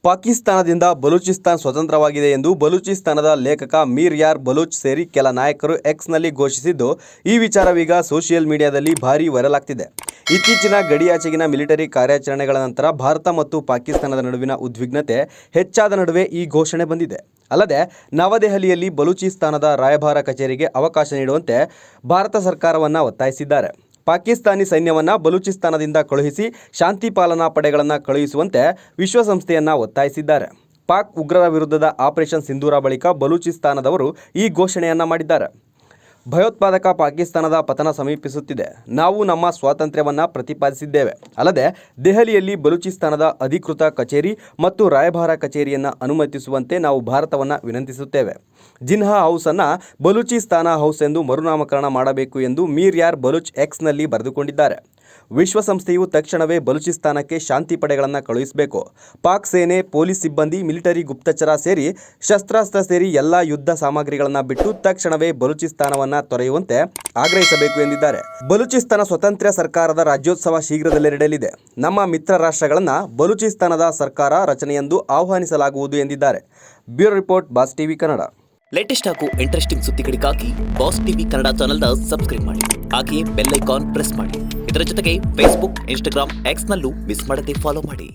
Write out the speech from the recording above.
ಪಾಕಿಸ್ತಾನದಿಂದ ಬಲೂಚಿಸ್ತಾನ್ ಸ್ವತಂತ್ರವಾಗಿದೆ ಎಂದು ಬಲೂಚಿಸ್ತಾನದ ಲೇಖಕ ಮೀರ್ ಯಾರ್ ಬಲೂಚ್ ಸೇರಿ ಕೆಲ ನಾಯಕರು ಎಕ್ಸ್ನಲ್ಲಿ ಘೋಷಿಸಿದ್ದು, ಈ ವಿಚಾರವೀಗ ಸೋಷಿಯಲ್ ಮೀಡಿಯಾದಲ್ಲಿ ಭಾರೀ ವೈರಲ್ ಆಗ್ತಿದೆ. ಇತ್ತೀಚಿನ ಗಡಿಯಾಚೆಗಿನ ಮಿಲಿಟರಿ ಕಾರ್ಯಾಚರಣೆಗಳ ನಂತರ ಭಾರತ ಮತ್ತು ಪಾಕಿಸ್ತಾನದ ನಡುವಿನ ಉದ್ವಿಗ್ನತೆ ಹೆಚ್ಚಾದ ನಡುವೆ ಈ ಘೋಷಣೆ ಬಂದಿದೆ. ಅಲ್ಲದೆ ನವದೆಹಲಿಯಲ್ಲಿ ಬಲೂಚಿಸ್ತಾನದ ರಾಯಭಾರ ಕಚೇರಿಗೆ ಅವಕಾಶ ನೀಡುವಂತೆ ಭಾರತ ಸರ್ಕಾರವನ್ನು ಒತ್ತಾಯಿಸಿದ್ದಾರೆ. ಪಾಕಿಸ್ತಾನಿ ಸೈನ್ಯವನ್ನು ಬಲೂಚಿಸ್ತಾನದಿಂದ ಕಳುಹಿಸಿ ಶಾಂತಿ ಪಾಲನಾ ಪಡೆಗಳನ್ನು ಕಳುಹಿಸುವಂತೆ ವಿಶ್ವಸಂಸ್ಥೆಯನ್ನು ಒತ್ತಾಯಿಸಿದ್ದಾರೆ. ಪಾಕ್ ಉಗ್ರರ ವಿರುದ್ಧದ ಆಪರೇಷನ್ ಸಿಂಧೂರ ಬಳಿಕ ಬಲೂಚಿಸ್ತಾನದವರು ಈ ಘೋಷಣೆಯನ್ನು ಮಾಡಿದ್ದಾರೆ. ಭಯೋತ್ಪಾದಕ ಪಾಕಿಸ್ತಾನದ ಪತನ ಸಮೀಪಿಸುತ್ತಿದೆ. ನಾವು ನಮ್ಮ ಸ್ವಾತಂತ್ರ್ಯವನ್ನು ಪ್ರತಿಪಾದಿಸಿದ್ದೇವೆ. ಅಲ್ಲದೆ ದೆಹಲಿಯಲ್ಲಿ ಬಲೂಚಿಸ್ತಾನದ ಅಧಿಕೃತ ಕಚೇರಿ ಮತ್ತು ರಾಯಭಾರ ಕಚೇರಿಯನ್ನು ಅನುಮತಿಸುವಂತೆ ನಾವು ಭಾರತವನ್ನು ವಿನಂತಿಸುತ್ತೇವೆ. ಜಿನ್ಹಾ ಹೌಸ್ ಅನ್ನು ಬಲೂಚಿಸ್ತಾನ ಹೌಸ್ ಎಂದು ಮರುನಾಮಕರಣ ಮಾಡಬೇಕು ಎಂದು ಮೀರ್ ಯಾರ್ ಬಲೂಚ್ ಎಕ್ಸ್ನಲ್ಲಿ ಬರೆದುಕೊಂಡಿದ್ದಾರೆ. ವಿಶ್ವಸಂಸ್ಥೆಯು ತಕ್ಷಣವೇ ಬಲೂಚಿಸ್ತಾನಕ್ಕೆ ಶಾಂತಿ ಪಡೆಗಳನ್ನು ಕಳುಹಿಸಬೇಕು. ಪಾಕ್ ಸೇನೆ, ಪೊಲೀಸ್ ಸಿಬ್ಬಂದಿ, ಮಿಲಿಟರಿ ಗುಪ್ತಚರ ಸೇರಿ ಶಸ್ತ್ರಾಸ್ತ್ರ ಸೇರಿ ಎಲ್ಲ ಯುದ್ಧ ಸಾಮಗ್ರಿಗಳನ್ನು ಬಿಟ್ಟು ತಕ್ಷಣವೇ ಬಲೂಚಿಸ್ತಾನವನ್ನು ತೊರೆಯುವಂತೆ ಆಗ್ರಹಿಸಬೇಕು ಎಂದಿದ್ದಾರೆ. ಬಲೂಚಿಸ್ತಾನ ಸ್ವತಂತ್ರ ಸರ್ಕಾರದ ರಾಜ್ಯೋತ್ಸವ ಶೀಘ್ರದಲ್ಲೇ ನಡೆಯಲಿದೆ. ನಮ್ಮ ಮಿತ್ರ ರಾಷ್ಟ್ರಗಳನ್ನು ಬಲೂಚಿಸ್ತಾನದ ಸರ್ಕಾರ ರಚನೆಯೆಂದು ಆಹ್ವಾನಿಸಲಾಗುವುದು ಎಂದಿದ್ದಾರೆ. Bureau report, boss TV Kannada. Latest ಹಾಗೂ ಇಂಟ್ರೆಸ್ಟಿಂಗ್ ಸುದ್ದಿಗಳಿಗಾಗಿ ಬಾಸ್ ಟಿವಿ ಕನ್ನಡ ಚಾನೆಲ್ನ ಸಬ್ಸ್ಕ್ರೈಬ್ ಮಾಡಿ. ಹಾಗೆಯೇ ಬೆಲ್ ಐಕಾನ್ ಪ್ರೆಸ್ ಮಾಡಿ. ಇದರ ಜೊತೆಗೆ ಫೇಸ್ಬುಕ್, ಇನ್ಸ್ಟಾಗ್ರಾಮ್, ಎಕ್ಸ್ನಲ್ಲೂ ಮಿಸ್ ಮಾಡದೆ ಫಾಲೋ ಮಾಡಿ.